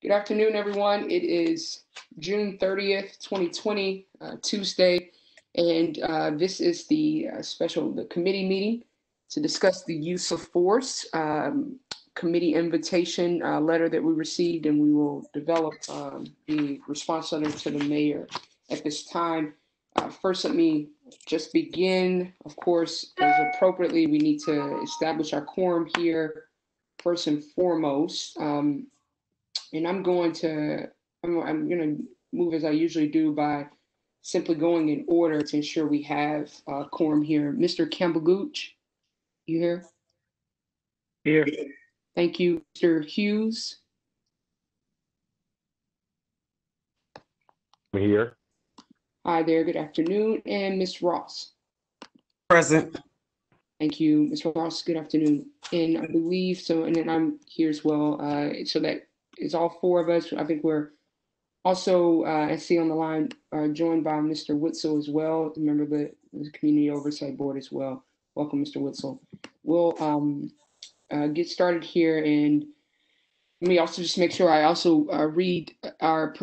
Good afternoon, everyone. It is June 30th, 2020, Tuesday, and this is the the committee meeting to discuss the use of force committee invitation letter that we received, and we will develop the response letter to the mayor at this time. First, let me just begin. Of course, as appropriately, we need to establish our quorum here first and foremost. And I'm going to move as I usually do by simply going in order to ensure we have quorum here. Mr. Campbell Gooch, you here? Here. Thank you. Mr. Hughes? I'm here. Hi there, good afternoon. And Ms. Ross? Present. Thank you, Ms. Ross, good afternoon. And I believe so, and then I'm here as well. So that is all four of us. I think we're also, I see on the line, joined by Mr. Witzel as well, a member of the Community Oversight Board as well. Welcome, Mr. Witzel. We'll get started here, and let me also just make sure I also read our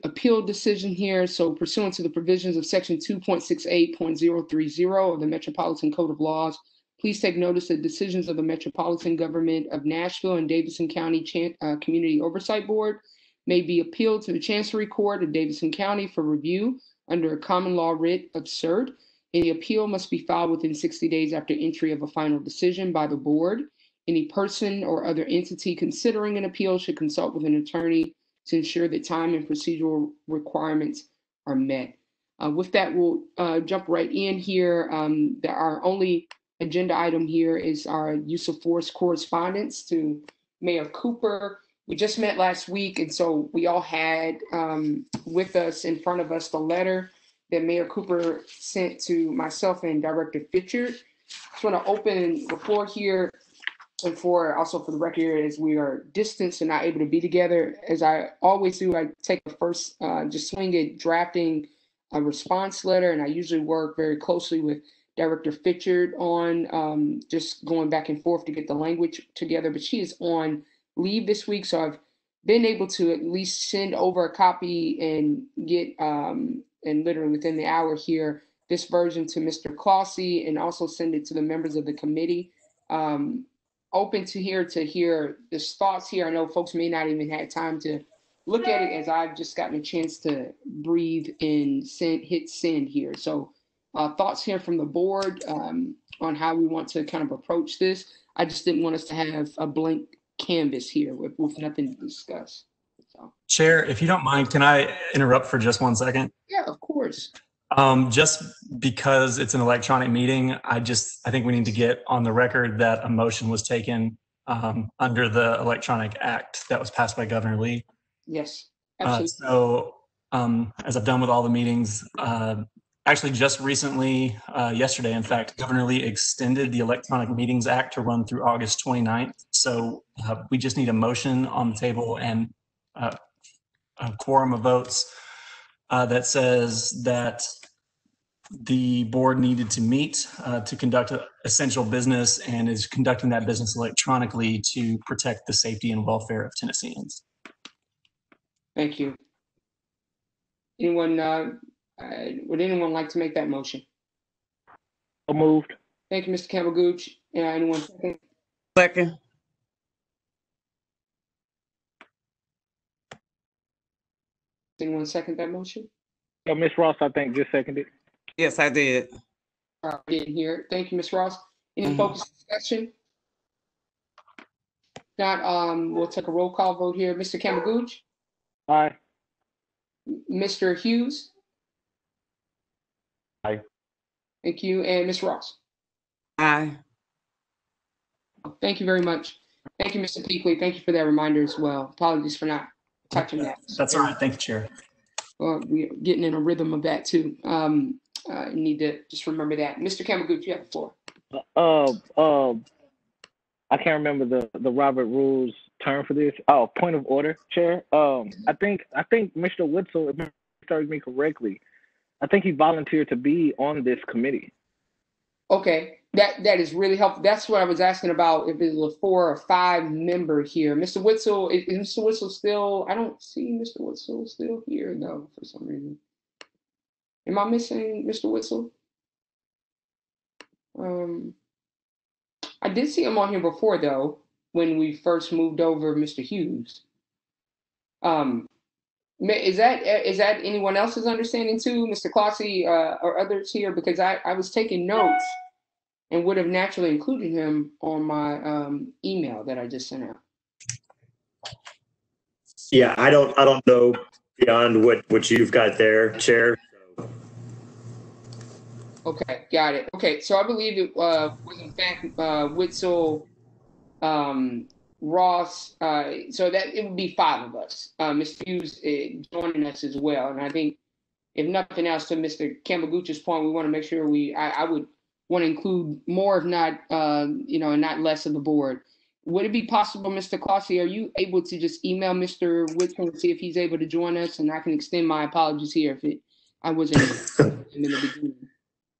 appeal decision here. So pursuant to the provisions of section 2.68.030 of the Metropolitan Code of Laws, please take notice that decisions of the Metropolitan Government of Nashville and Davidson County Community Oversight Board may be appealed to the Chancery Court of Davidson County for review under a common law writ of cert. Any appeal must be filed within 60 days after entry of a final decision by the board. Any person or other entity considering an appeal should consult with an attorney to ensure that time and procedural requirements are met. With that, we'll jump right in here. Our only agenda item here is our use of force correspondence to Mayor Cooper. We just met last week, and so we all had with us in front of us the letter that Mayor Cooper sent to myself and Director Fitchard. I just want to open the floor here, and also for the record, as we are distanced and not able to be together, as I always do, I take the first just swing at drafting a response letter, and I usually work very closely with Director Fitchard on just going back and forth to get the language together, but she is on leave this week, so I've been able to at least send over a copy and get, and literally within the hour here, this version to Mr. Clossy, and also send it to the members of the committee. Open to hear his thoughts here. I know folks may not even have time to look at it, as I've just gotten a chance to breathe and hit send here. So thoughts here from the board on how we want to kind of approach this. I just didn't want us to have a blank canvas here with nothing to discuss. So. Chair, if you don't mind, can I interrupt for just 1 second? Yeah, of course. Just because it's an electronic meeting, I think we need to get on the record that a motion was taken under the Electronic Act that was passed by Governor Lee. Yes, absolutely. So as I've done with all the meetings, actually just recently, yesterday, in fact, Governor Lee extended the Electronic Meetings Act to run through August 29th. So we just need a motion on the table and a quorum of votes that says that the board needed to meet to conduct essential business and is conducting that business electronically to protect the safety and welfare of Tennesseans. Thank you. Anyone, would anyone like to make that motion? So moved. Thank you, Mr. Campbell Gooch. Anyone second? Second. Anyone second that motion? Ms. Ross, I think, just seconded. Yes, I did. I didn't hear it. Thank you, Ms. Ross. Any focused discussion? Not, we'll take a roll call vote here. Mr. Campbell Gooch? Aye. Mr. Hughes? Aye. Thank you. And Ms. Ross? Aye. Thank you very much. Thank you, Mr. Peakley. Thank you for that reminder as well. Apologies for not touching that. That's all right. Thank you, Chair. Well, we're getting in a rhythm of that too. Need to just remember that. Mr. Campbell Gooch, you have the floor. I can't remember the Robert Rules term for this. Oh, point of order, Chair. I think Mr. Witzel, if he serves me correctly, I think he volunteered to be on this committee. Okay. That is really helpful. That's what I was asking about, if it was a 4 or 5 member here. Mr. Witzel, is Mr. Witzel still, I don't see Mr. Witzel still here though, for some reason. Am I missing Mr. Witzel? I did see him on here before though, when we first moved over Mr. Hughes. Is that anyone else's understanding too, Mr. Clossy, or others here? Because I was taking notes and would have naturally included him on my email that I just sent out. Yeah, I don't know beyond what you've got there, Chair. Okay, got it. Okay, so I believe it was in fact Witzel, Ross, so that it would be 5 of us. Mr. Hughes joining us as well. And I think if nothing else, to Mr. Kamaguchi's point, we want to make sure I would want to include more, if not, and not less of the board. Would it be possible, Mr. Clossy, are you able to just email Mr. Witzel and see if he's able to join us? And I can extend my apologies here if I wasn't in the beginning.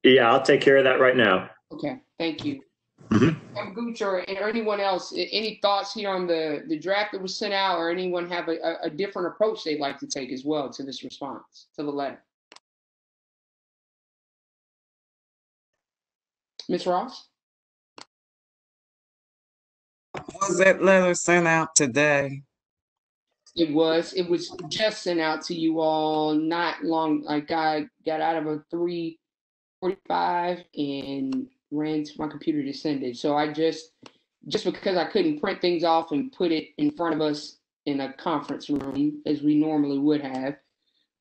Yeah, I'll take care of that right now. Okay, thank you. Mm-hmm. Kamaguchi or anyone else, any thoughts here on the draft that was sent out, or anyone have a different approach they'd like to take as well to this response, to the letter? Ms. Ross? Was that letter sent out today? It was just sent out to you all not long. Like, I got out of a 3:45 and ran to my computer to send it. So I just because I couldn't print things off and put it in front of us in a conference room as we normally would have.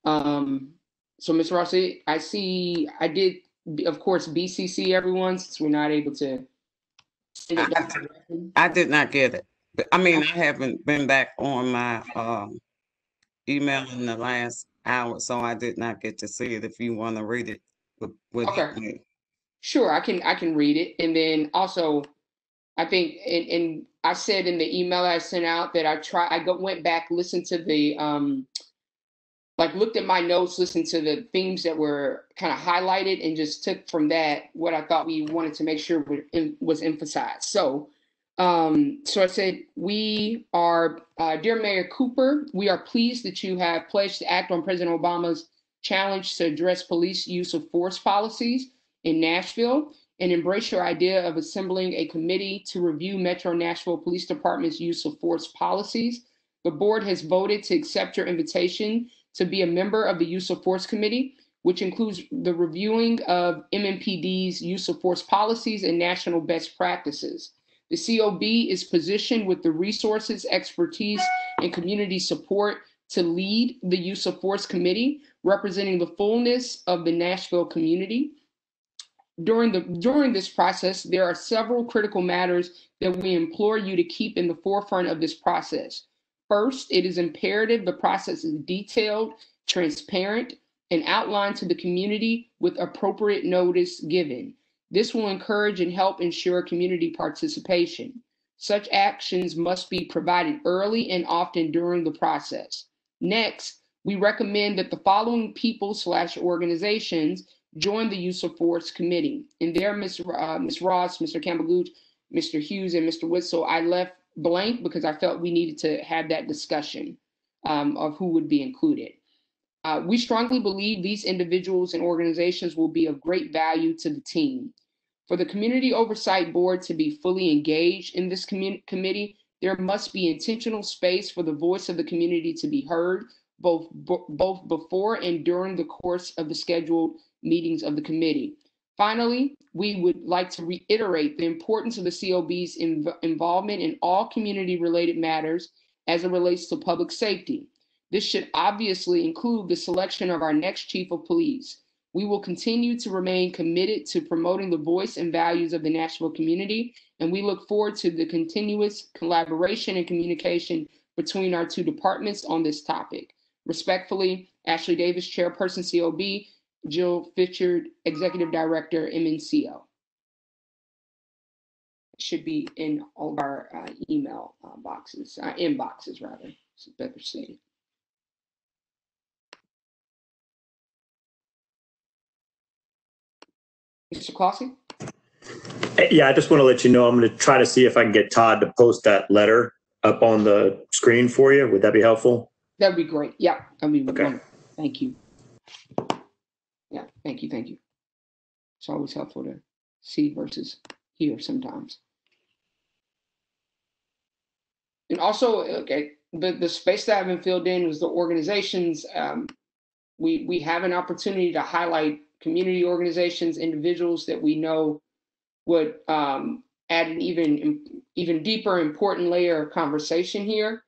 So Ms. Rossi, I did, of course, BCC everyone, since we're not able to send it back. I did not get it. I mean, I haven't been back on my email in the last hour, so I did not get to see it. If you want to read it, okay. Sure, I can read it. And then also, I think, and I said in the email I sent out that went back, listened to the looked at my notes, listened to the themes that were kind of highlighted, and just took from that what I thought we wanted to make sure was emphasized. So I said, we are, dear Mayor Cooper, we are pleased that you have pledged to act on President Obama's challenge to address police use of force policies in Nashville and embrace your idea of assembling a committee to review Metro Nashville Police Department's use of force policies. The board has voted to accept your invitation to be a member of the Use of Force Committee, which includes the reviewing of MMPD's use of force policies and national best practices. The COB is positioned with the resources, expertise, and community support to lead the Use of Force Committee, representing the fullness of the Nashville community. During this process, there are several critical matters that we implore you to keep in the forefront of this process. First, it is imperative the process is detailed, transparent, and outlined to the community with appropriate notice given. This will encourage and help ensure community participation. Such actions must be provided early and often during the process. Next, we recommend that the following people/organizations join the Use of Force Committee. And there, Ms. Ross, Mr. Kamaguchi, Mr. Hughes, and Mr. Witzel, I left blank because I felt we needed to have that discussion of who would be included. We strongly believe these individuals and organizations will be of great value to the team. For the Community Oversight Board to be fully engaged in this committee, there must be intentional space for the voice of the community to be heard, both before and during the course of the scheduled meetings of the committee. Finally, we would like to reiterate the importance of the COB's involvement in all community-related matters as it relates to public safety. This should obviously include the selection of our next chief of police. We will continue to remain committed to promoting the voice and values of the Nashville community, and we look forward to the continuous collaboration and communication between our two departments on this topic. Respectfully, Ashley Davis, Chairperson, COB, Jill Fitchard, Executive Director, MNCO. It should be in all of our email boxes, inboxes rather, it's better stated. Mr. Clossy? Yeah, I just want to let you know, I'm going to try to see if I can get Todd to post that letter up on the screen for you. Would that be helpful? That'd be great. Yeah, that'd be Okay. wonderful. Thank you. Yeah, thank you, thank you. It's always helpful to see versus hear sometimes. And also, okay, the space that I've been filled in was the organizations. We have an opportunity to highlight community organizations, individuals that we know would add an even deeper, important layer of conversation here.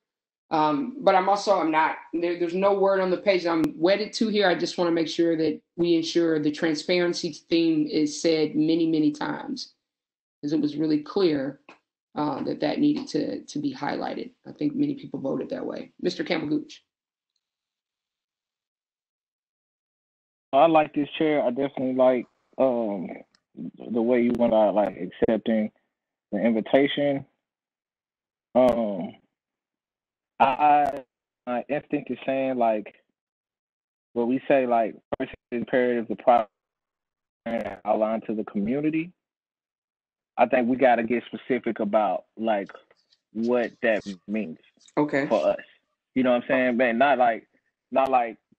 But I'm not, there's no word on the page I'm wedded to here. I just want to make sure that we ensure the transparency theme is said many, many times, because it was really clear that needed to be highlighted. I think many people voted that way. Mr. Campbell Gooch. I like this, Chair. I definitely like the way you went out, like accepting the invitation. My instinct is saying, like, what we say, like, first is imperative to proper outline to the community. I think we got to get specific about, like, what that means Okay. for us. You know what I'm saying? Man, not like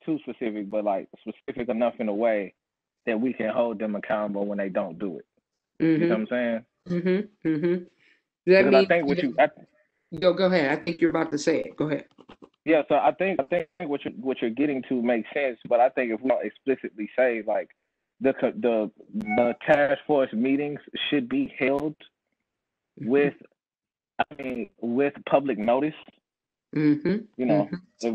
too specific, but like specific enough in a way that we can hold them accountable when they don't do it. You know what I'm saying? Mm-hmm. Mm-hmm. That Because means, I think go ahead. I think you're about to say it. Go ahead. Yeah, so I think what you're getting to makes sense, but I think if we don't explicitly say, like, the task force meetings should be held with public notice. Mm-hmm. You know,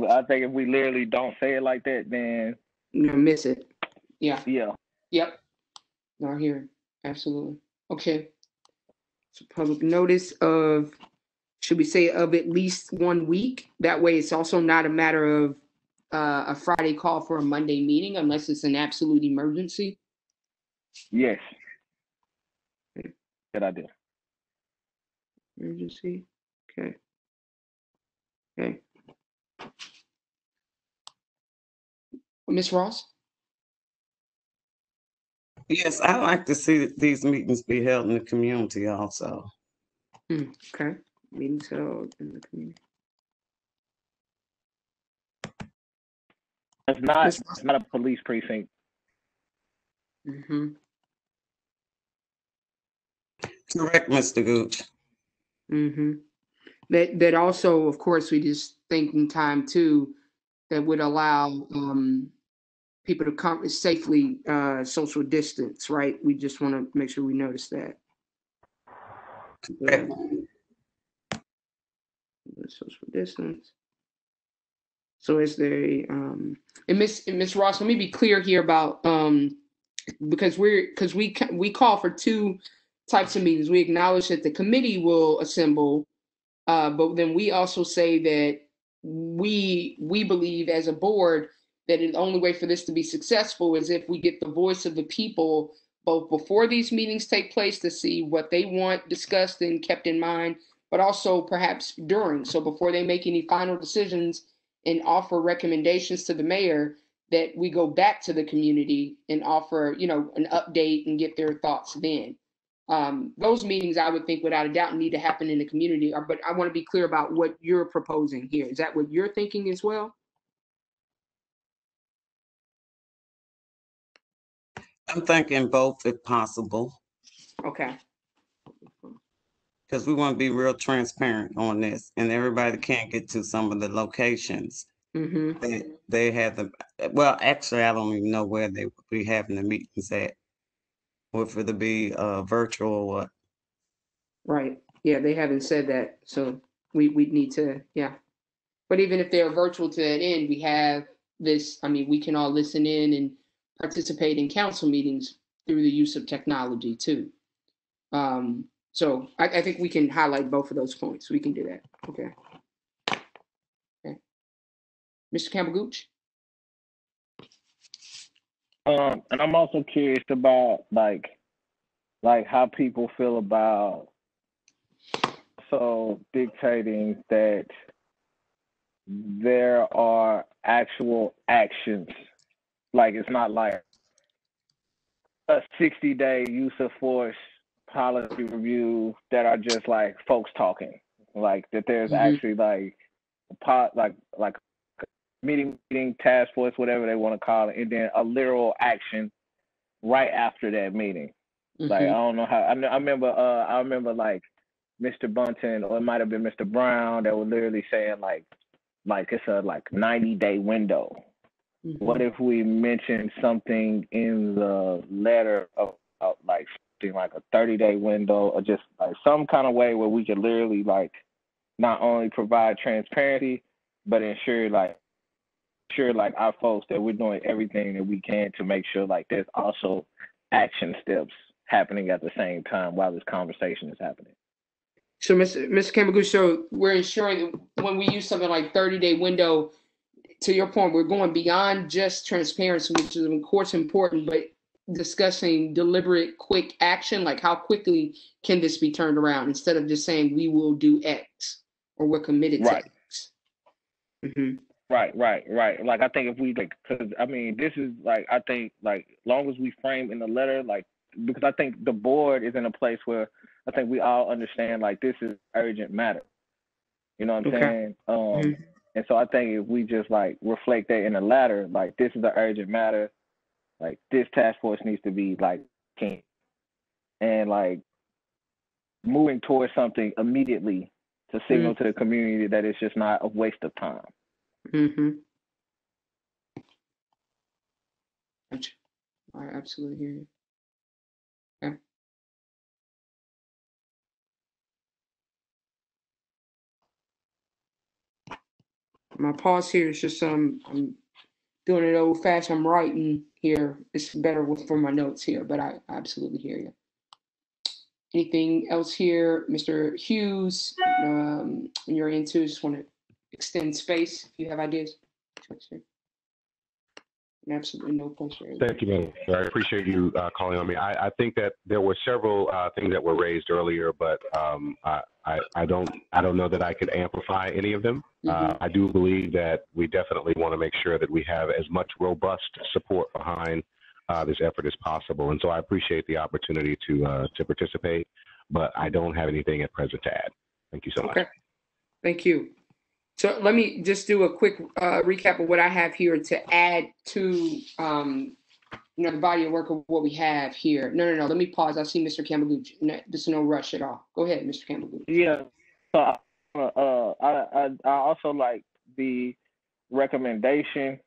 I think if we literally don't say it like that, then you're gonna miss it. Yeah. Yeah. Yep. No, here, absolutely. Okay. So public notice of, should we say of at least 1 week? That way, it's also not a matter of a Friday call for a Monday meeting, unless it's an absolute emergency. Yes. Good idea. Emergency. Okay. Okay. Ms. Ross? Yes, I like to see these meetings be held in the community also. Okay. Meetings held in the community. It's not a police precinct. Mm-hmm. Correct, Mr. Gooch. Mm-hmm. That also, of course, we just thinking time too, that would allow people to come safely social distance, right? We just want to make sure we notice that. Correct. Social distance. So is there and Miss Ross, let me be clear here about because we call for two types of meetings. We acknowledge that the committee will assemble, but then we also say that we believe as a board that the only way for this to be successful is if we get the voice of the people both before these meetings take place to see what they want discussed and kept in mind, but also perhaps during. So before they make any final decisions and offer recommendations to the mayor, that we go back to the community and offer, an update and get their thoughts then. Those meetings, I would think, without a doubt, need to happen in the community. But I want to be clear about what you're proposing here. Is that what you're thinking as well? I'm thinking both if possible. Okay. Because we want to be real transparent on this, and everybody can't get to some of the locations. Mm-hmm. They have the, well, actually, I don't even know where they would be having the meetings at. Or if it'll be virtual or what. Right. Yeah, they haven't said that. So we need to, yeah. But even if they're virtual to that end, we have this, we can all listen in and participate in council meetings through the use of technology too. So I think we can highlight both of those points. We can do that. Okay. Mr. Campbell Gooch? And I'm also curious about like how people feel about dictating that there are actual actions. Like, it's not like a 60-day use of force policy reviews that are just like folks talking, like that there's actually like like meeting task force, whatever they want to call it, and then a literal action right after that meeting. Like I don't know how. I remember like Mr. Bunton, or it might have been Mr. Brown, that was literally saying like it's a 90-day window. What if we mentioned something in the letter of like something like a 30-day window, or just like some kind of way where we could literally like not only provide transparency, but ensure our folks that we're doing everything that we can to make sure like there's also action steps happening at the same time while this conversation is happening. So, Mr. Campbell, so we're ensuring that when we use something like 30-day window, to your point, we're going beyond just transparency, which is of course important, but discussing deliberate, quick action, like how quickly can this be turned around, instead of just saying we will do X or we're committed to X. Right. Like I think if we because I mean this is like I think like long as we frame in the letter, like because I think the board is in a place where I think we all understand like this is urgent matter. You know what I'm saying? And so I think if we just like reflect that in the letter, like this is an urgent matter, like this task force needs to be like king, and like moving towards something immediately to signal to the community that it's just not a waste of time. I absolutely hear you. Okay. My pause here is just I'm doing it old fashioned. I'm writing here. It's better for my notes here, but I absolutely hear you. Anything else here, Mr. Hughes? When you're into, just want to extend space if you have ideas. Absolutely no pressure. Thank you, man. I appreciate you calling on me. I think that there were several things that were raised earlier, but I don't know that I could amplify any of them. I do believe that we definitely want to make sure that we have as much robust support behind this effort as possible, and so I appreciate the opportunity to participate, but I don't have anything at present to add. Thank you so much. Okay. Thank you. So let me just do a quick recap of what I have here to add to the body of work of what we have here. No. Let me pause. I see Mr. Campbell. There's no rush at all. Go ahead, Mr. Campbell. Yeah. So I also like the recommendation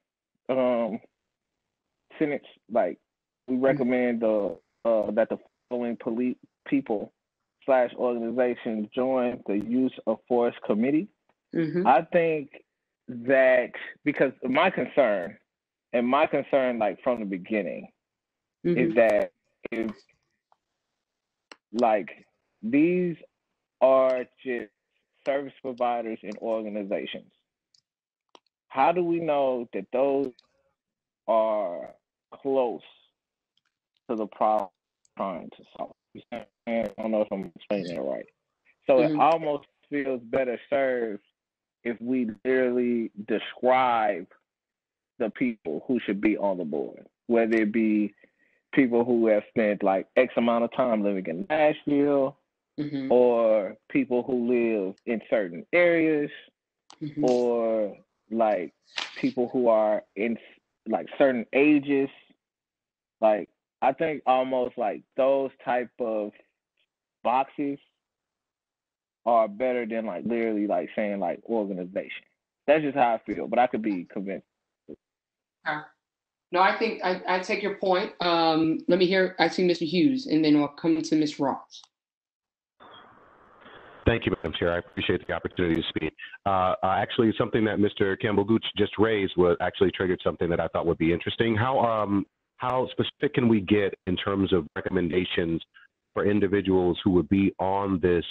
sentence. Like we recommend that the following people / organizations join the use of force committee. I think that because my concern like from the beginning is that if like these are just service providers and organizations, how do we know that those are close to the problem trying to solve? I don't know if I'm explaining it right. So it almost feels better served if we literally describe the people who should be on the board, whether it be people who have spent like X amount of time living in Nashville, or people who live in certain areas, or like people who are in like certain ages. Like I think almost like those type of boxes are better than like literally like saying like organization. That's just how I feel, but I could be convinced. No, I think I take your point. Let me hear. I see Mr. Hughes, and then I'll come to Ms. Ross. Thank you, Madam Chair. I appreciate the opportunity to speak. Actually, something that Mr. Campbell-Gooch just raised was actually triggered something that I thought would be interesting. How specific can we get in terms of recommendations for individuals who would be on this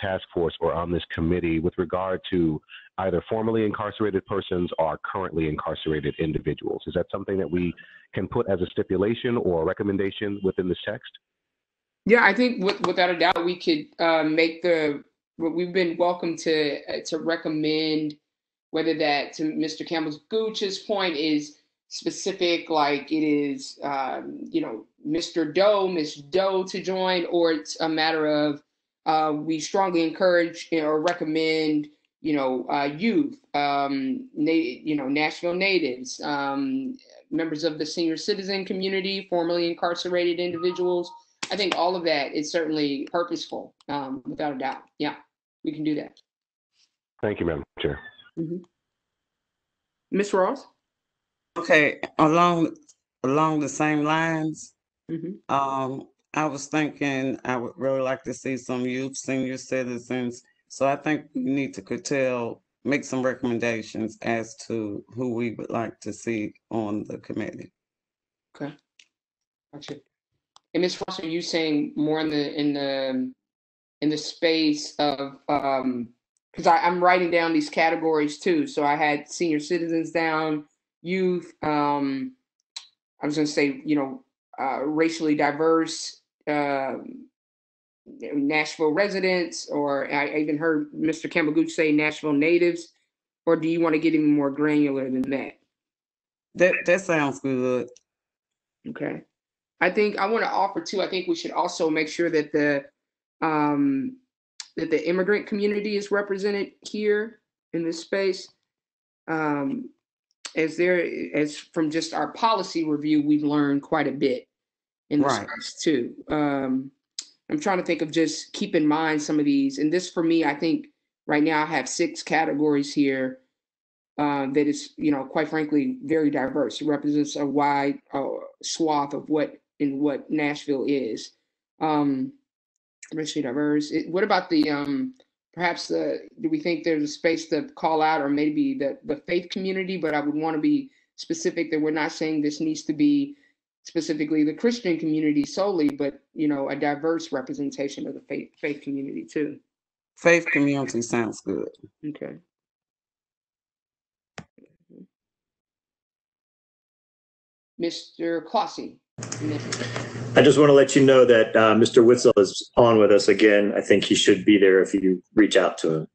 task force or on this committee with regard to either formerly incarcerated persons or currently incarcerated individuals? Is that something that we can put as a stipulation or a recommendation within this text? Yeah, I think without a doubt we could make we've been welcome to recommend, whether that, to Mr. Campbell-Gooch's point, is specific, like it is, Mr. Doe, Miss Doe to join, or it's a matter of we strongly encourage or recommend, youth, Nashville natives, members of the senior citizen community, formerly incarcerated individuals. I think all of that is certainly purposeful, without a doubt. Yeah, we can do that. Thank you, Madam Chair. Ms. Ross? Okay, along the same lines, I was thinking I would really like to see some youth, senior citizens. So I think we need to make some recommendations as to who we would like to see on the committee. Okay, gotcha. And Ms. Ross, are you saying more in the space of, because I'm writing down these categories too. So I had senior citizens down, youth, I was going to say, racially diverse, Nashville residents, or I even heard Mr. Campbell-Gooch say Nashville natives, or do you want to get even more granular than that? That sounds good. Okay. I think I want to offer too, I think we should also make sure that the immigrant community is represented here in this space. As from just our policy review, we've learned quite a bit in this space too. I'm trying to think of just keep in mind some of these, and this for me, I think right now I have 6 categories here that is, quite frankly, very diverse. It represents a wide swath of what Nashville is. Racially diverse. What about the perhaps do we think there's a space to call out, or maybe the faith community? But I would want to be specific that we're not saying this needs to be specifically the Christian community solely, but a diverse representation of the faith community too. Faith community sounds good. Okay. Mr. Clossy. I just want to let you know that Mr. Witzel is on with us again. I think he should be there if you reach out to him.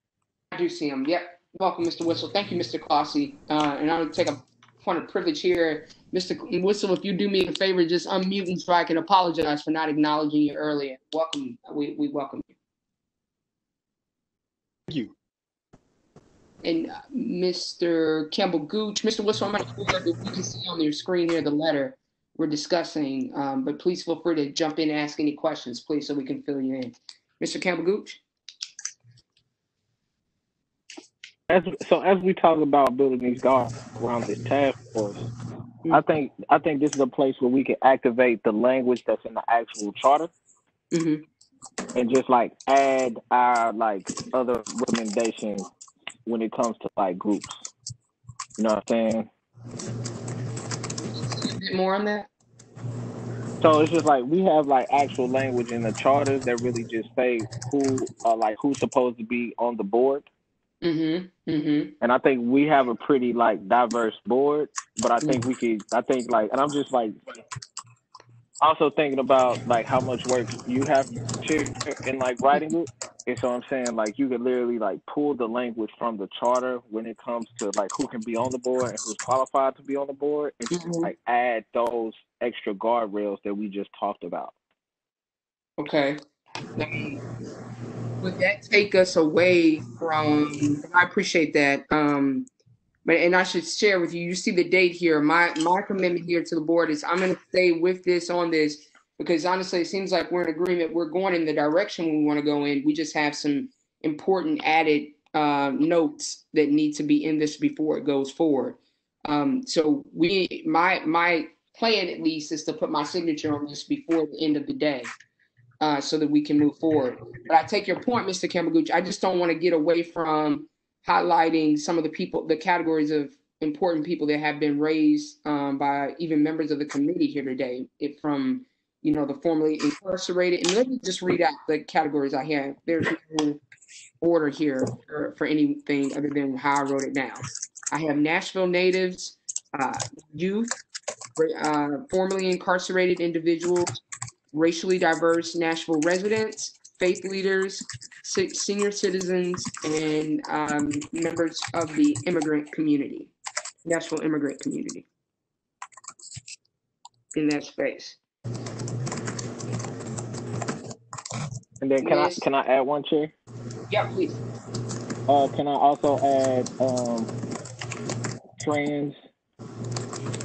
I do see him. Yep. Welcome, Mr. Witzel. Thank you, Mr. Clossy. And I'm going to take a point of privilege here. Mr. Witzel, if you do me a favor, just unmute me so I can apologize for not acknowledging you earlier. Welcome. We welcome you. Thank you. And Mr. Campbell-Gooch, Mr. Witzel, I'm not sure if you can see on your screen here the letter we're discussing, but please feel free to jump in and ask any questions, please, so we can fill you in. Mr. Campbell-Gooch? As we talk about building these guards around this task force, I think this is a place where we can activate the language that's in the actual charter, and just like add our other recommendations when it comes to groups. You know what I'm saying? A bit more on that. So it's just we have actual language in the charters that really just say who's supposed to be on the board. And I think we have a pretty diverse board, but I think and I'm just also thinking about how much work you have to in writing it. And so I'm saying you could literally pull the language from the charter when it comes to who can be on the board and who's qualified to be on the board, and just add those extra guardrails that we just talked about. Okay. Would that take us away from? I appreciate that. And I should share with you. You see the date here. My commitment here to the board is I'm going to stay with this on this, because honestly, it seems like we're in agreement. We're going in the direction we want to go in. We just have some important added notes that need to be in this before it goes forward. So my plan at least is to put my signature on this before the end of the day, so that we can move forward. But I take your point, Mr. Campbell-Gooch. I just don't want to get away from highlighting some of the categories of important people that have been raised by even members of the committee here today, from the formerly incarcerated. And let me just read out the categories I have. There's no order here for anything other than how I wrote it down. I have Nashville natives, youth, formerly incarcerated individuals, racially diverse Nashville residents, faith leaders, senior citizens, and members of the immigrant community, Nashville immigrant community. in that space. And then can I add one, Chair? Yeah, please. Can I also add trans?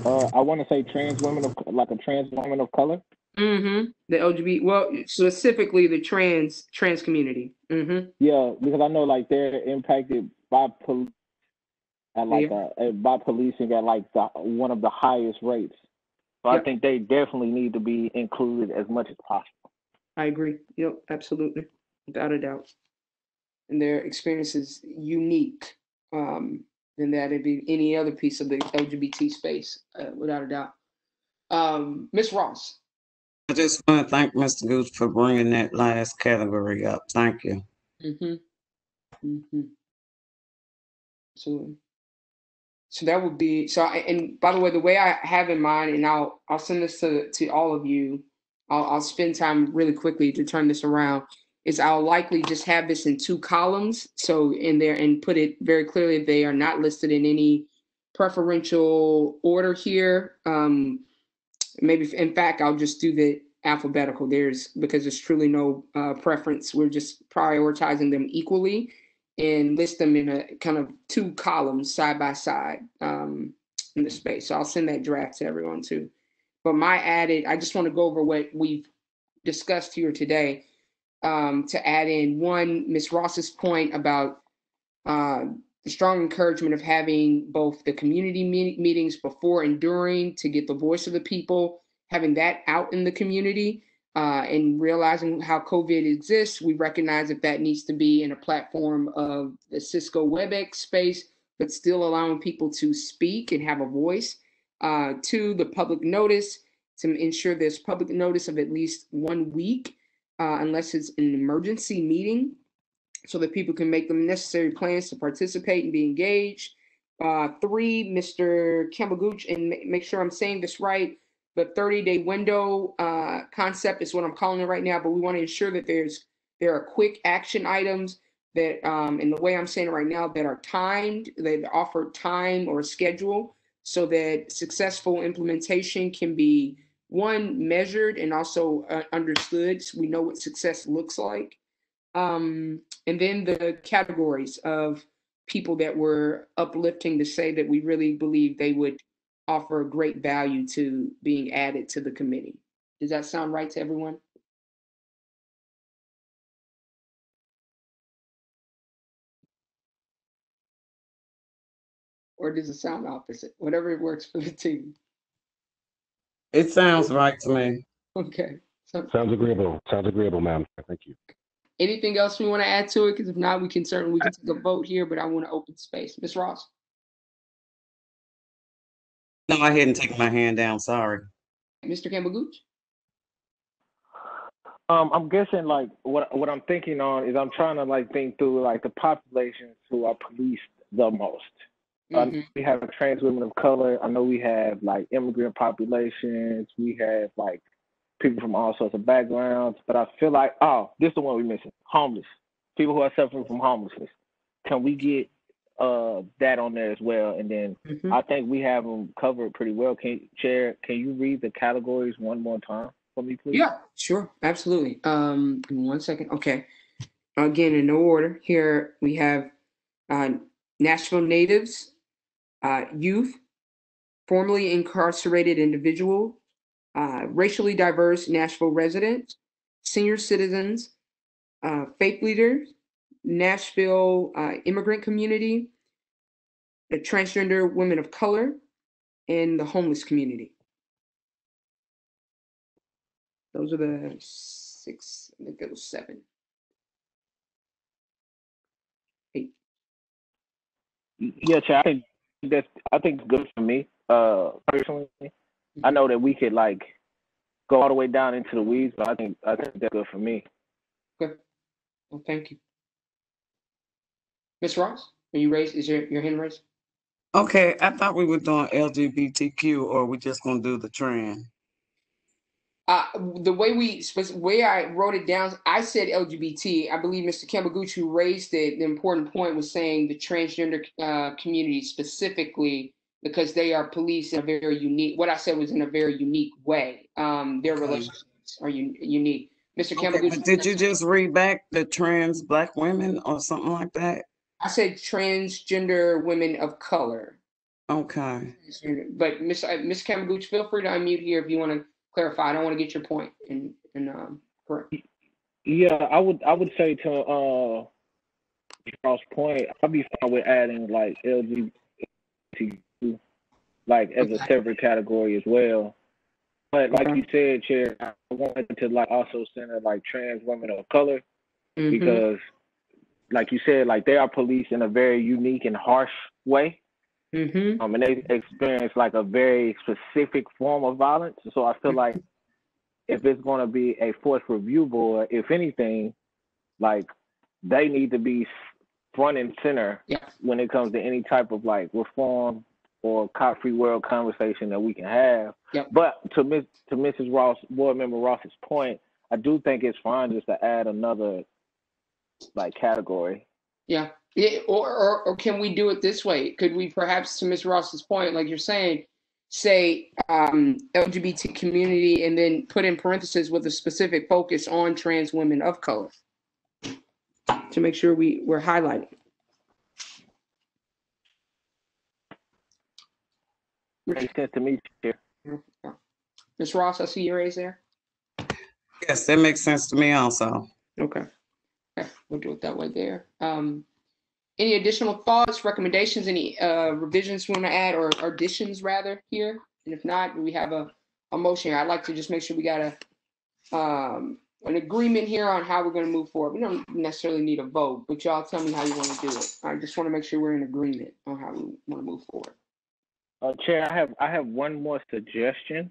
I want to say trans women of like a trans woman of color. Mm-hmm. The LGBT, well, specifically the trans community. Mm-hmm. Yeah, because I know like they're impacted by police at like by policing at like one of the highest rates. So I think they definitely need to be included as much as possible. I agree. Yep, absolutely, without a doubt. And their experience is unique than that it'd be any other piece of the LGBT space, without a doubt. Ms. Ross. I just want to thank Mr. Gooch for bringing that last category up. Thank you. Mm-hmm. Mm-hmm. Absolutely. So that would be and by the way, the way I have in mind, and I'll send this to all of you. I'll spend time really quickly to turn this around. Is I'll likely just have this in 2 columns. So in there, and put it very clearly, they are not listed in any preferential order here. Maybe in fact I'll just do the alphabetical. Because there's truly no preference. We're just prioritizing them equally and list them in a kind of 2 columns side by side in the space. So I'll send that draft to everyone too. But I just want to go over what we've discussed here today to add in one, Ms. Ross's point about the strong encouragement of having both the community meetings before and during to get the voice of the people, having that out in the community. And realizing how COVID exists, we recognize that needs to be in a platform of the Cisco WebEx space, but still allowing people to speak and have a voice. 2, the public notice, to ensure there's public notice of at least 1 week, unless it's an emergency meeting, so that people can make the necessary plans to participate and be engaged. 3, Mr. Campbell Gooch, and make sure I'm saying this right, the 30-day window concept is what I'm calling it right now, but we want to ensure that there are quick action items that, and the way I'm saying it right now, that are timed, they offer time or schedule so that successful implementation can be, 1, measured and also understood, so we know what success looks like. And then the categories of people that we're uplifting to say that we really believe they would offer great value to being added to the committee. Does that sound right to everyone? Or does it sound opposite? Whatever works for the team. It sounds right to me. Okay. Sounds agreeable. Sounds agreeable, ma'am. Thank you. Anything else we want to add to it? Because if not, we can take a vote here, but I want to open space. Ms. Ross? No, I hadn't taken my hand down, sorry. Mr. Campbell Gooch? I'm guessing like what I'm thinking on is I'm trying to like think through like the populations who are policed the most. We have trans women of color. I know we have like immigrant populations. We have like people from all sorts of backgrounds. But I feel like, this is the one we're missing: homeless people who are suffering from homelessness. Can we get that on there as well? And then I think we have them covered pretty well. Chair, can you read the categories one more time for me, please? Yeah, sure, absolutely. Give me 1 second. Okay. Again, in no order. Here we have Nashville natives, youth, formerly incarcerated individual, racially diverse Nashville residents, senior citizens, faith leaders, Nashville immigrant community, the transgender women of color, and the homeless community. Those are the 6, I think it was 7. 8. Yeah, Chair, I think it's good for me, personally. I know that we could like go all the way down into the weeds, but I think that's good for me. Okay. Well, thank you. Ms. Ross, are you raised? Is your hand raised? Okay, I thought we were doing LGBTQ, or we just gonna do the trend. The way I wrote it down, I said LGBT. I believe Mr. Campbell Gooch, who raised it, the important point was saying the transgender community specifically because they are police in a very unique, what I said was in a very unique way. Their relationships are unique. Mr. Campbell. Okay, but did you just read back the trans Black women or something like that? I said transgender women of color. Okay. But Miss Kamaguchi, feel free to unmute here if you want to clarify. I don't want to get your point and correct. Yeah, I would say to Charles' point, I'd be fine with adding like LGBT like as a separate category as well. But like you said, Chair, I wanted to like also center like trans women of color because, like you said, like they are police in a very unique and harsh way. And they experience like a very specific form of violence. So I feel like if it's going to be a force review board, if anything, like they need to be front and center when it comes to any type of like reform or cop-free world conversation that we can have. But to Mrs. Ross, Board Member Ross's point, I do think it's fine just to add another like category. Yeah, or can we do it this way? Could we perhaps, to Ms. Ross's point, like you're saying, say LGBT community and then put in parentheses with a specific focus on trans women of color to make sure we're highlighting. Makes sense to me, Chair. Ms. Ross, I see your raise there. Yes, that makes sense to me also. Okay, we'll do it that way there. Any additional thoughts, recommendations, any revisions you want to add or additions rather here? And if not, we have a motion here. I'd like to just make sure we got an agreement here on how we're going to move forward. We don't necessarily need a vote, but y'all tell me how you want to do it. I just want to make sure we're in agreement on how we want to move forward. Chair, I have one more suggestion.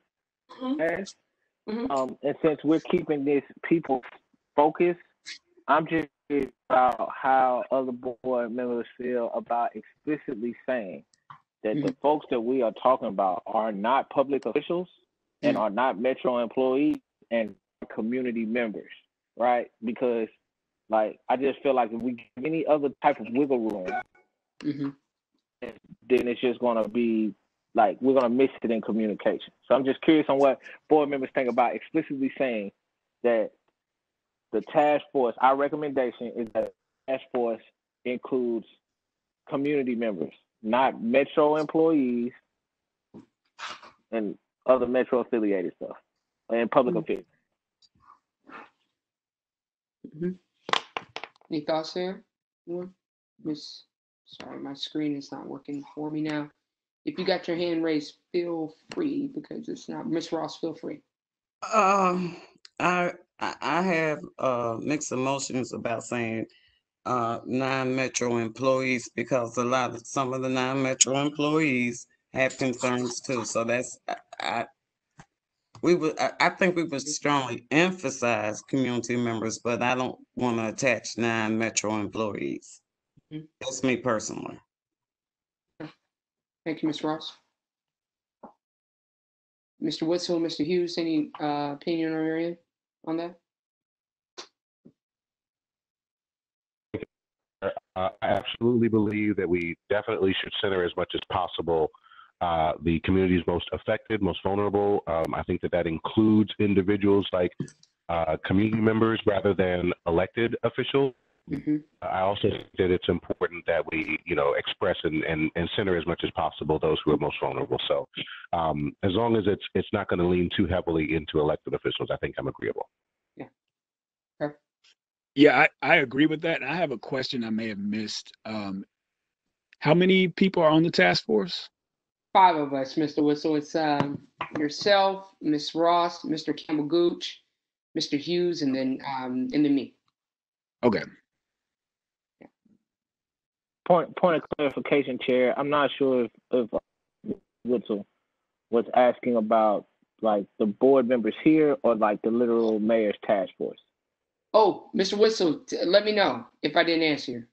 And since we're keeping this people focused, I'm just curious about how other board members feel about explicitly saying that the folks that we are talking about are not public officials and are not Metro employees and community members, right? Because like I just feel like if we give any other type of wiggle room, then it's just gonna be like we're gonna miss it in communication. So I'm just curious on what board members think about explicitly saying that the task force, our recommendation is that the task force includes community members, not Metro employees and other Metro affiliated stuff and public officials. Any thoughts there? Sorry, my screen is not working for me now. If you got your hand raised, feel free because it's not. Ms. Ross, feel free. I have mixed emotions about saying non-Metro employees because some of the non-Metro employees have concerns too. So that's I think we would strongly emphasize community members, but I don't want to attach non-Metro employees. That's me personally. Thank you, Ms. Ross. Mr. Witzel, Mr. Hughes, any opinion on your end on that? I absolutely believe that we definitely should center as much as possible the communities most affected, most vulnerable. I think that includes individuals like community members rather than elected officials. I also think that it's important that we, express and center as much as possible those who are most vulnerable. So as long as it's not going to lean too heavily into elected officials, I think I'm agreeable. Yeah. Okay. Yeah, I agree with that. And I have a question I may have missed. How many people are on the task force? 5 of us, Mr. Whistle. It's yourself, Ms. Ross, Mr. Campbell Gooch, Mr. Hughes, and then me. Okay. Point of clarification, Chair. I'm not sure if Witzel was asking about like the board members here or like the literal mayor's task force. Oh, Mr. Whistle, let me know if I didn't answer you.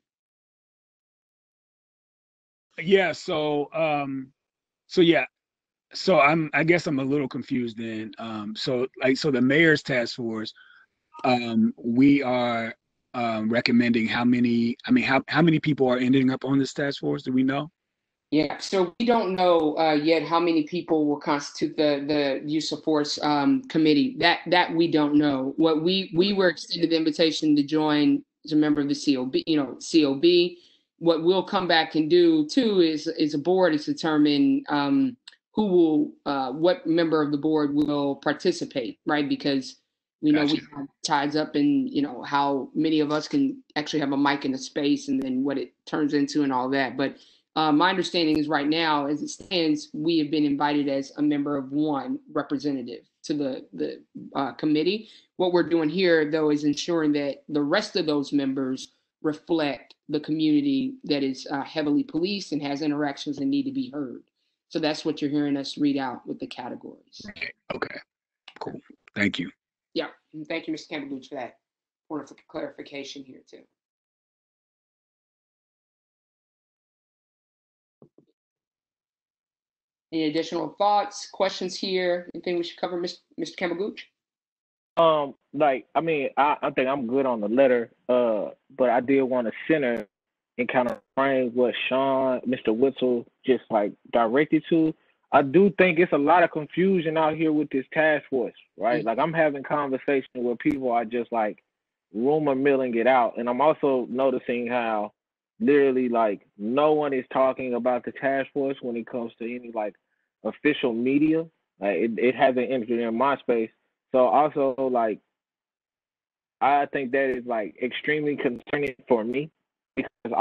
Yeah. So I guess I'm a little confused then. So the mayor's task force, we are recommending how many people are ending up on this task force? Do we know? Yeah, so we don't know yet how many people will constitute the use of force committee. That we don't know. What we were extended the invitation to join as a member of the COB. COB. What we'll come back and do too is a board is determine who will what member of the board will participate, right? Because we know we have ties up in how many of us can actually have a mic in a space, and then what it turns into and all that, but. My understanding is right now, as it stands, we have been invited as a member of one representative to the committee. What we're doing here, though, is ensuring that the rest of those members reflect the community that is heavily policed and has interactions that need to be heard. So that's what you're hearing us read out with the categories. Okay, cool. Thank you. Yeah, and thank you, Mr. Campbell, for that point of clarification here, too. Any additional thoughts, questions here? Anything we should cover, Mr. Campbell-Gooch? I mean, I think I'm good on the letter, but I did want to center and kind of frame what Sean, Mr. Witzel, just like directed to. I do think it's a lot of confusion out here with this task force, right? Mm-hmm. Like I'm having conversations where people are just like rumor milling it out, and I'm also noticing how literally like no one is talking about the task force when it comes to any like official media. Like it hasn't entered in my space. So also like I think that is like extremely concerning for me because there's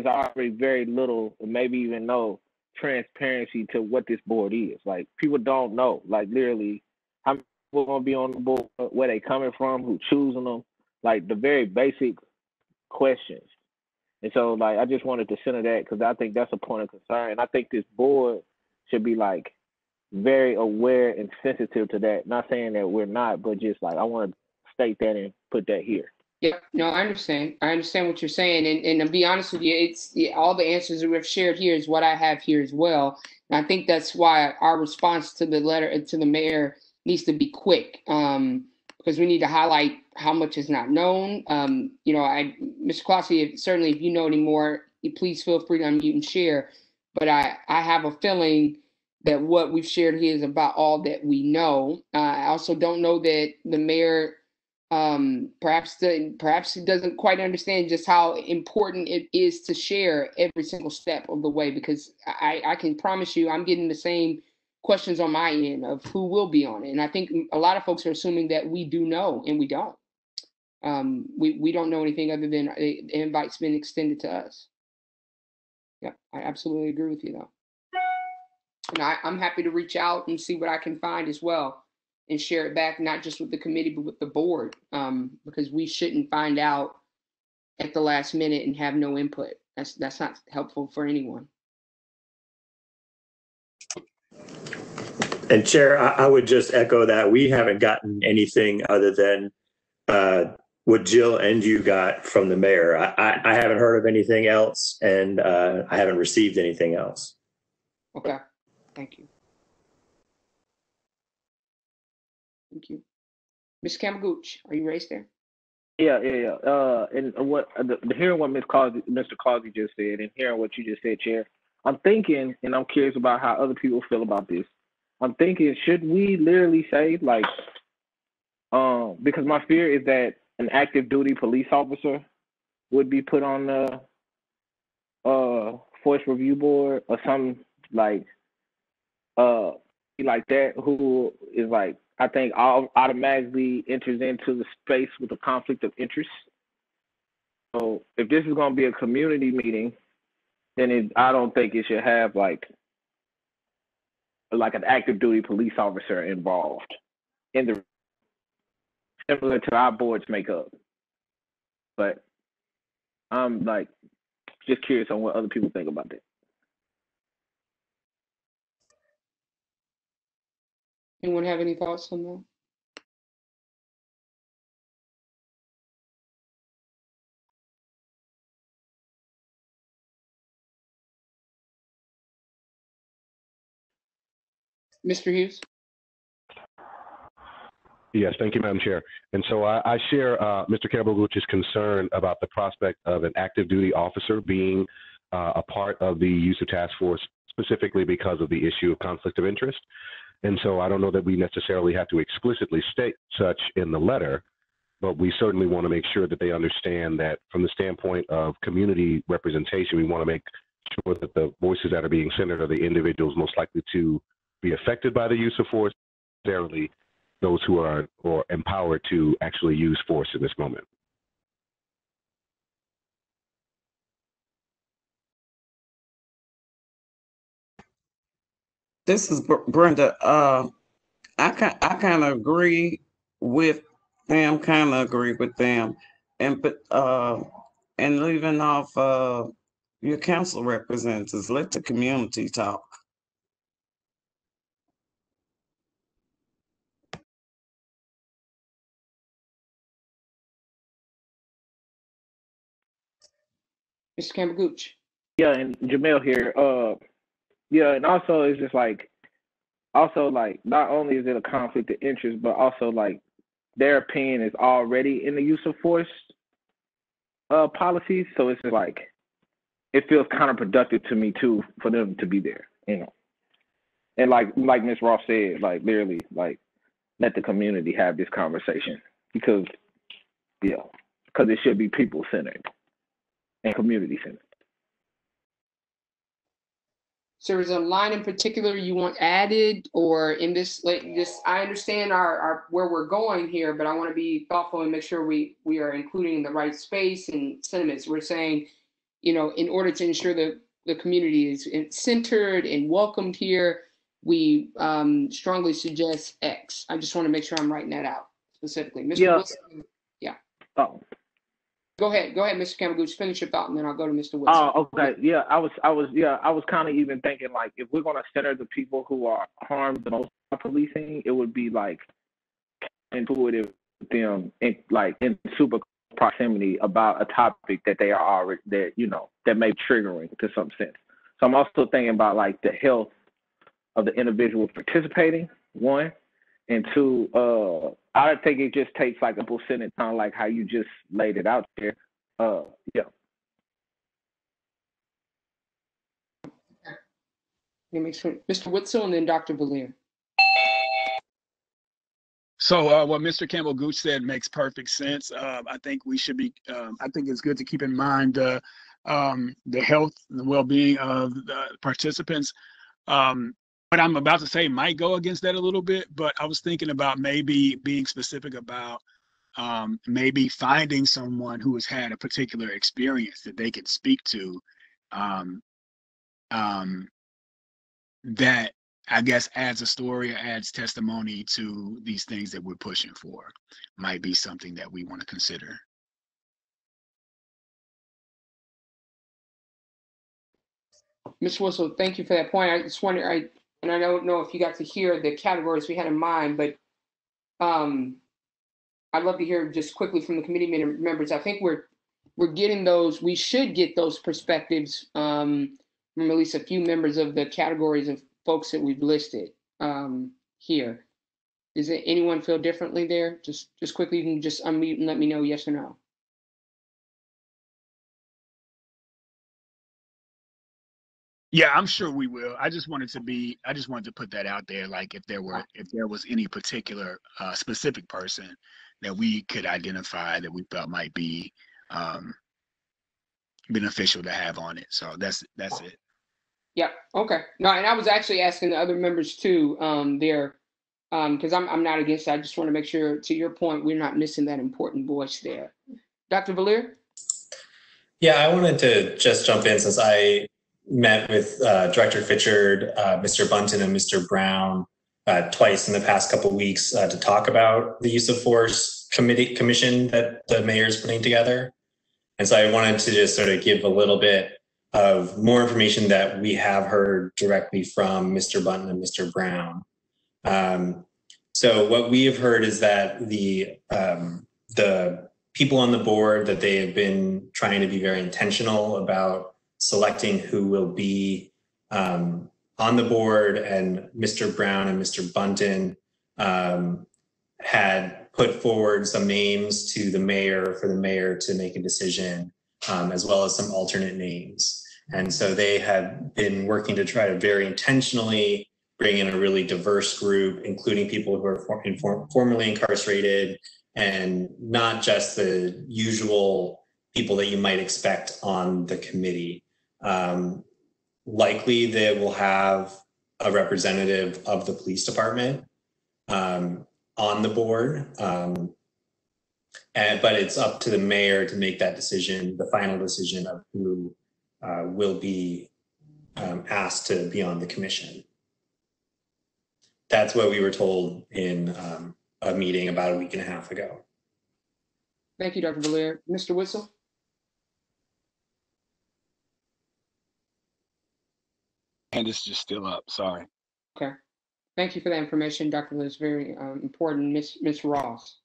already very little, maybe even no transparency to what this board is. Like people don't know, like literally how many people gonna be on the board, where they coming from, who choosing them, like the very basic questions. And so like I just wanted to center that because I think that's a point of concern. And I think this board should be like very aware and sensitive to that. Not saying that we're not, but just like I want to state that and put that here. Yeah, no, I understand. I understand what you're saying. And to be honest with you, it's all the answers that we've shared here is what I have here as well. And I think that's why our response to the letter to the mayor needs to be quick. Because we need to highlight how much is not known. Mr. Clossy, certainly if you know any more, please feel free to unmute and share. But I have a feeling that what we've shared here is about all that we know. I also don't know that the mayor perhaps he doesn't quite understand just how important it is to share every single step of the way, because I can promise you I'm getting the same questions on my end of who will be on it. And I think a lot of folks are assuming that we do know, and we don't. We don't know anything other than the invite's been extended to us. Yeah, I absolutely agree with you, though. And I'm happy to reach out and see what I can find as well and share it back, not just with the committee, but with the board, because we shouldn't find out at the last minute and have no input. That's not helpful for anyone. And Chair, I would just echo that. We haven't gotten anything other than what Jill and you got from the mayor. I haven't heard of anything else, and I haven't received anything else. Okay, thank you. Thank you. Ms. Campbell-Gooch, are you raised there? Yeah. And what hearing what Mr. Causey just said, and hearing what you just said, Chair, I'm thinking, and I'm curious about how other people feel about this. I'm thinking, should we literally say like, because my fear is that an active duty police officer would be put on the force review board or something like that, who is like, I think automatically enters into the space with a conflict of interest. So if this is going to be a community meeting, then I don't think it should have like an active duty police officer involved in the, similar to our board's makeup. But I'm like just curious on what other people think about that. Anyone have any thoughts on that? Mr. Hughes? Yes, thank you, Madam Chair. And so I share Mr. Campbell-Gooch's concern about the prospect of an active duty officer being a part of the use of task force specifically because of the issue of conflict of interest. And so I don't know that we necessarily have to explicitly state such in the letter, but we certainly want to make sure that they understand that from the standpoint of community representation, we want to make sure that the voices that are being centered are the individuals most likely to be affected by the use of force, necessarily those who are or empowered to actually use force in this moment. This is Brenda. I kind of agree with them. Kind of agree with them, and leaving off your council representatives. Let the community talk. Mr. Campbell Gooch. Yeah, and Jamel here. Yeah, and also it's just like, also like, not only is it a conflict of interest, but also like their opinion is already in the use of force policies. So it's just like, it feels counterproductive to me too for them to be there, you know. And like Ms. Ross said, like literally, like let the community have this conversation because, yeah, because it should be people centered and community centered. So is there a line in particular you want added, or in this, like this, I understand our where we're going here, but I want to be thoughtful and make sure we are including the right space and sentiments. We're saying, you know, in order to ensure that the community is centered and welcomed here, we strongly suggest X. I just want to make sure I'm writing that out specifically. Mr. Yeah. Wilson, yeah. Oh. Go ahead, Mr. Campbell. Finish your thought, and then I'll go to Mr. Wilson. Oh, okay. Yeah, I was kind of even thinking like, if we're gonna center the people who are harmed the most by policing, it would be like intuitive with them, in super proximity about a topic that they are already, that you know, that may be triggering to some sense. So I'm also thinking about like the health of the individuals participating, one, and two, I think it just takes like a full sentence, kind of like how you just laid it out there. Yeah. Mr. Witzel and then Dr. Valier. So what Mr. Campbell Gooch said makes perfect sense. I think we should be, I think it's good to keep in mind the health and the well-being of the participants. What I'm about to say might go against that a little bit, but I was thinking about maybe being specific about maybe finding someone who has had a particular experience that they could speak to, that I guess adds a story or adds testimony to these things that we're pushing for. Might be something that we want to consider. Ms. Whistle, thank you for that point. I just wonder, and I don't know if you got to hear the categories we had in mind, but I'd love to hear just quickly from the committee members. I think we're getting those, we should get those perspectives from at least a few members of the categories of folks that we've listed here. Does anyone feel differently there? Just quickly, you can just unmute and let me know yes or no. Yeah, I'm sure we will. I just wanted to put that out there. Like if there was any particular specific person that we could identify that we felt might be beneficial to have on it. So that's it. Yeah. Okay. No, and I was actually asking the other members too there because I'm not against it. I just want to make sure, to your point, we're not missing that important voice there. Dr. Valier? Yeah, I wanted to just jump in since I met with Director Fitchard, Mr. Bunton, and Mr. Brown twice in the past couple of weeks to talk about the use of force commission that the mayor is putting together. And so I wanted to just sort of give a little bit of more information that we have heard directly from Mr. Bunton and Mr. Brown. So what we have heard is that the people on the board, that they have been trying to be very intentional about selecting who will be on the board, and Mr. Brown and Mr. Bunton had put forward some names to the mayor for the mayor to make a decision, as well as some alternate names. And so they have been working to try to very intentionally bring in a really diverse group, including people who are formerly incarcerated, and not just the usual people that you might expect on the committee. Likely they will have a representative of the police department on the board. But it's up to the mayor to make that decision, the final decision of who will be asked to be on the commission. That's what we were told in a meeting about a week and a half ago. Thank you, Dr. Valera. Mr. Whistle? And it's just still up, sorry. Okay. Thank you for that information, Dr. Valera. It's very important. Ms. Ross?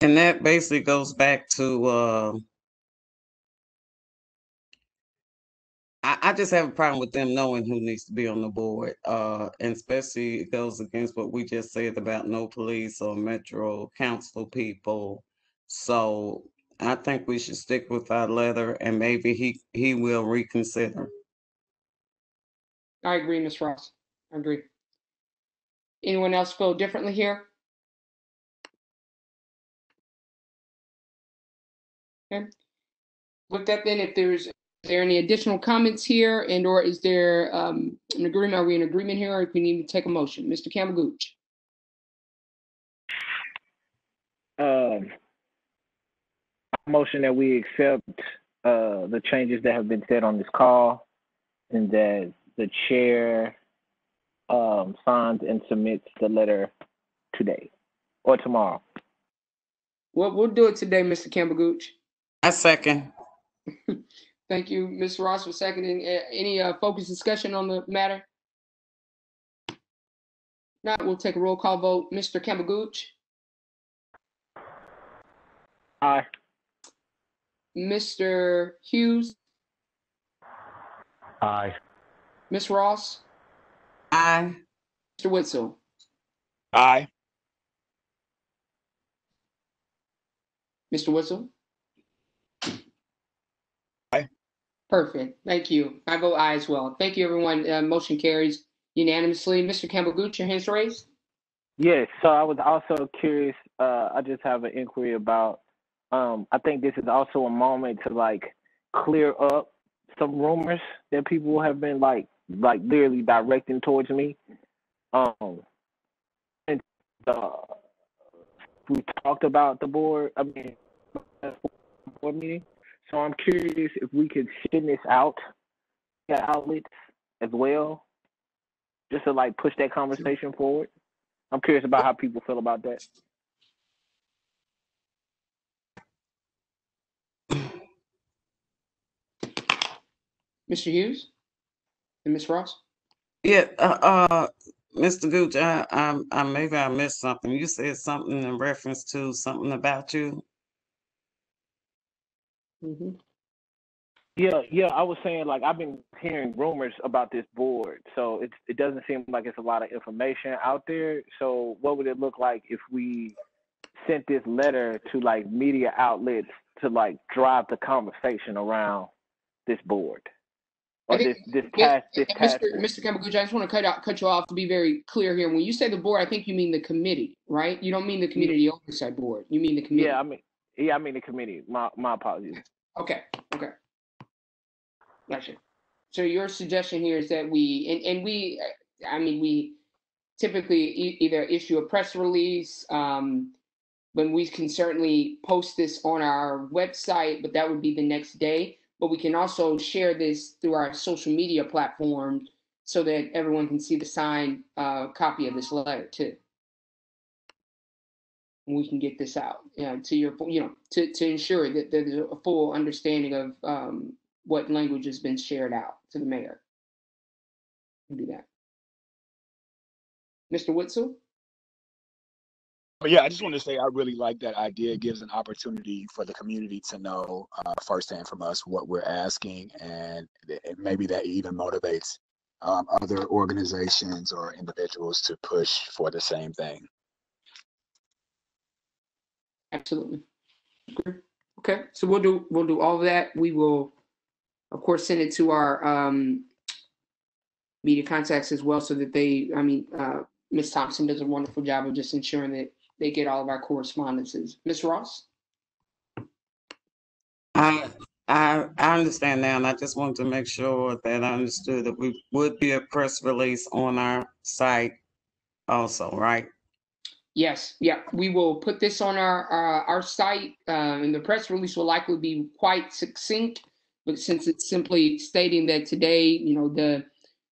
And that basically goes back to, I just have a problem with them knowing who needs to be on the board. And especially it goes against what we just said about no police or Metro Council people. So I think we should stick with our letter, and maybe he will reconsider. I agree, Ms. Ross. I agree. Anyone else feel differently here? Okay. With that, then, if is there any additional comments here, and or is there an agreement? Are we in agreement here, or if we need to take a motion? Mr. Campbell-Gooch. Motion that we accept the changes that have been said on this call, and that the chair signs and submits the letter today or tomorrow. Well, we'll do it today, Mr. Campbell-Gooch. I second. Thank you, Ms. Ross, for seconding. Any focused discussion on the matter? Not, we'll take a roll call vote. Mr. Campbell-Gooch? Aye. Mr. Hughes? Aye. Ms. Ross? Aye. Mr. Witzel? Aye. Mr. Witzel? Aye. Perfect. Thank you. I vote aye as well. Thank you, everyone. Motion carries unanimously. Mr. Campbell-Gooch, your hands raised? Yes. So I was also curious. I just have an inquiry about. I think this is also a moment to like clear up some rumors that people have been like literally directing towards me. And we talked about the board. I mean, board meeting. So I'm curious if we could send this out to outlets as well, just to like push that conversation forward. I'm curious about how people feel about that. Mr. Hughes and Ms. Ross? Yeah, Mr. Gooch, I maybe I missed something. You said something in reference to something about you. Mm-hmm. Yeah. I was saying, like, I've been hearing rumors about this board, so it doesn't seem like it's a lot of information out there. So what would it look like if we sent this letter to like media outlets to like drive the conversation around this board? Or Mr. Campbell-Gooch, I just want to cut you off to be very clear here. When you say the board, I think you mean the committee, right? You don't mean the Community Oversight Board. You mean the committee. I mean the committee. My apologies. Okay. Gotcha. So your suggestion here is that we typically either issue a press release, but we can certainly post this on our website, but that would be the next day. But we can also share this through our social media platforms so that everyone can see the signed copy of this letter too. And we can get this out, to your, to ensure that there's a full understanding of what language has been shared out to the mayor. We'll do that. Mr. Witzel? But yeah, I just want to say I really like that idea. It gives an opportunity for the community to know firsthand from us what we're asking, and maybe that even motivates other organizations or individuals to push for the same thing. Absolutely. Okay, so we'll do all of that. We will of course, send it to our media contacts as well, so that Ms. Thompson does a wonderful job of just ensuring that they get all of our correspondences. Ms. Ross? I understand now, and I just wanted to make sure that I understood that we would be a press release on our site also, right? Yes, yeah, we will put this on our site, and the press release will likely be quite succinct, but since it's simply stating that today, the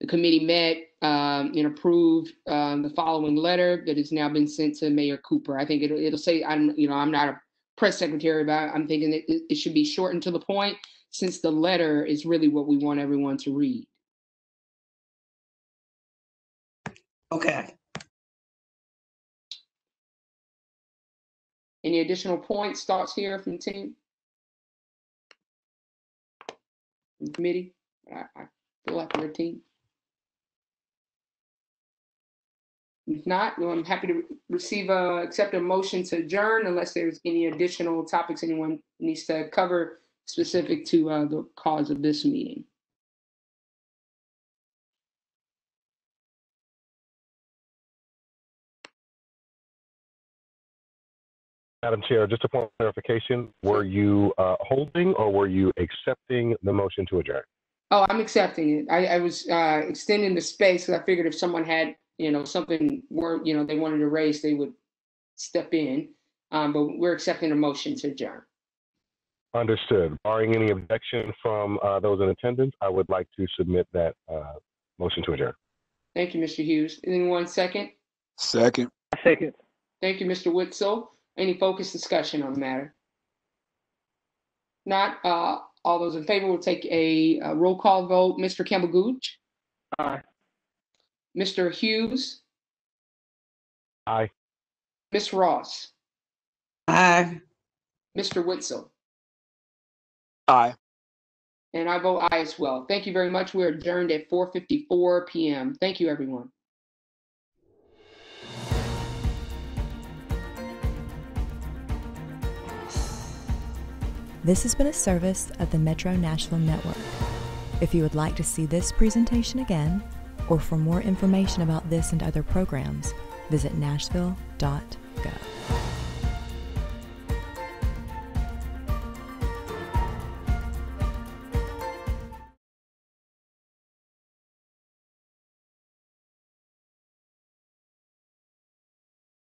committee met and approved the following letter that has now been sent to Mayor Cooper. I think it'll say, I'm not a press secretary, but I'm thinking that it should be short and to the point, since the letter is really what we want everyone to read. Okay. Any additional points, thoughts here from the team? From the committee? I feel like we're a team. If not, I'm happy to accept a motion to adjourn, unless there's any additional topics anyone needs to cover specific to the cause of this meeting. Madam Chair, just a point of clarification, were you holding or were you accepting the motion to adjourn? Oh, I'm accepting it. I was extending the space, because I figured if someone had, something they wanted to raise, they would step in. But we're accepting a motion to adjourn. Understood. Barring any objection from those in attendance, I would like to submit that motion to adjourn. Thank you, Mr. Hughes. Anyone second? Second. Second. Thank you, Mr. Witzel. Any focused discussion on the matter? Not. All those in favor will take a roll call vote. Mr. Campbell Gooch? Aye. Mr. Hughes? Aye. Ms. Ross? Aye. Mr. Witzel? Aye. And I vote aye as well. Thank you very much. We're adjourned at 4:54 p.m. Thank you, everyone. This has been a service of the Metro Nashville Network. If you would like to see this presentation again, or for more information about this and other programs, visit nashville.gov.